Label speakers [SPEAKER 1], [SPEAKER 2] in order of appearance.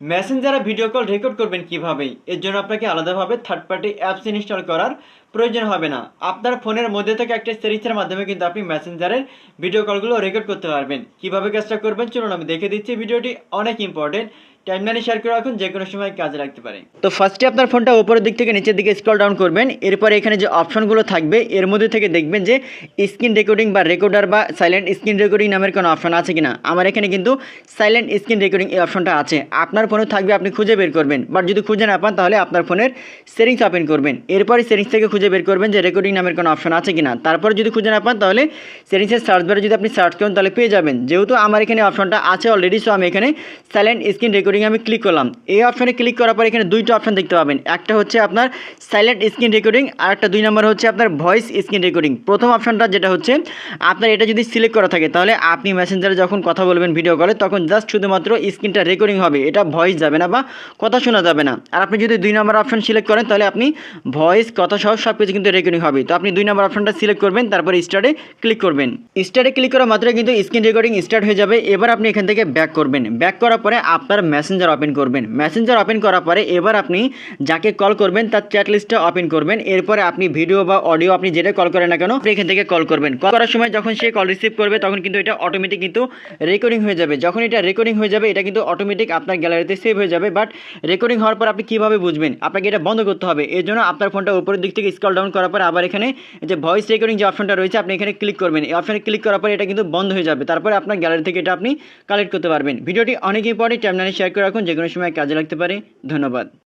[SPEAKER 1] মেসেঞ্জারে video call record করবেন কিভাবে? এর জন্য আপনাকে আলাদাভাবে থার্ড পার্টি অ্যাপস ইনস্টল করার প্রয়োজন হবে না। আপনার ফোনের মধ্যে থেকে একটা সেটিংসের মাধ্যমে কিন্তু আপনি মেসেঞ্জারের ভিডিও কলগুলো রেকর্ড করতে পারবেন। কিভাবে কাজটা করবেন চলুন আমি দেখে দিচ্ছি। ভিডিওটি অনেক ইম্পর্টেন্ট, টাইমলাইনে শেয়ার করে রাখুন, যে কোনো সময় কাজে লাগতে পারে। তো ফার্স্টে আপনার ফোনটা উপরের দিক থেকে নিচের দিকে স্ক্রল ডাউন করবেন। এরপরে এখানে যে অপশনগুলো থাকবে এর মধ্যে থেকে দেখবেন যে স্ক্রিন রেকর্ডিং বা রেকর্ডার বা সাইলেন্ট স্ক্রিন রেকর্ডিং নামের কোনো অপশন আছে কিনা। আমার এখানে কিন্তু সাইলেন্ট স্ক্রিন রেকর্ডিং এই অপশনটা আছে। আপনার ফোনে থাকবে, আপনি খুঁজে বের করবেন। বাট যদি খুঁজে না পান তাহলে আপনার ফোনের সেটিংস ওপেন করবেন। এরপরে সেটিংস থেকে খুঁজে বের করবেন যে রেকর্ডিং নামের কোনো অপশন আছে কিনা। তারপরে যদি খুঁজে না পান তাহলে সেটিংসের সার্চ বারে যদি আপনি সার্চ করেন তাহলে পেয়ে যাবেন। যেহেতু আমার এখানে অপশনটা আছে অলরেডি, সো আমি এখানে সাইলেন্ট স্ক্রিন রেকর্ডিং আমি ক্লিক করলাম। এই অপশনে ক্লিক করার পর এখানে দুইটা অপশন দেখতে পাবেন। একটা হচ্ছে আপনার সাইলেন্ট স্ক্রিন রেকর্ডিং, আর একটা 2 নম্বর হচ্ছে আপনার ভয়েস স্ক্রিন রেকর্ডিং। প্রথম অপশনটা যেটা হচ্ছে আপনার এটা যদি সিলেক্ট করা থাকে তাহলে আপনি মেসেঞ্জারে যখন কথা বলবেন ভিডিও কলে তখন জাস্ট শুধুমাত্র স্ক্রিনটা রেকর্ডিং হবে, এটা ভয়েস যাবে না বা কথা শোনা যাবে না। আর আপনি যদি 2 নম্বর অপশন সিলেক্ট করেন তাহলে আপনি ভয়েস কথা সহ সব কিছু কিন্তু রেকর্ডিং হবে। তো আপনি 2 নম্বর অপশনটা সিলেক্ট করবেন, তারপরে স্টার্টে ক্লিক করবেন। স্টার্টে ক্লিক করা মাত্রই কিন্তু স্ক্রিন রেকর্ডিং স্টার্ট হয়ে যাবে। এবার আপনি এখান থেকে ব্যাক করবেন। ব্যাক করার পরে আপনার মেসেঞ্জার ওপেন করবেন। মেসেঞ্জার ওপেন করার পরে এবার আপনি যাকে কল করবেন তার চ্যাট লিস্টটা ওপেন করবেন। এরপরে আপনি ভিডিও বা অডিও আপনি যেটা কল করেন না কেন আপনি এখান থেকে কল করবেন। কল করার সময় যখন সে কল রিসিভ করবে তখন কিন্তু এটা অটোমেটিক কিন্তু রেকর্ডিং হয়ে যাবে। যখন এটা রেকর্ডিং হয়ে যাবে এটা কিন্তু অটোমেটিক আপনার গ্যালারিতে সেভ হয়ে যাবে। বাট রেকর্ডিং হওয়ার পর আপনি কীভাবে বুঝবেন? আপনাকে এটা বন্ধ করতে হবে। এর জন্য আপনার ফোনটা উপরের দিক থেকে স্ক্রল ডাউন করার পর আবার এখানে যে ভয়েস রেকর্ডিং যে অপশনটা রয়েছে আপনি এখানে ক্লিক করবেন। এই অপশনে ক্লিক করার পর এটা কিন্তু বন্ধ হয়ে যাবে। তারপরে আপনার গ্যালারি থেকে এটা আপনি কালেক্ট করতে পারবেন। ভিডিওটি অনেক ইম্পর্টেন্ট, টাইমলাইনে শেয়ার করে রাখুন, যে কোনো সময় কাজে লাগতে পারে। ধন্যবাদ।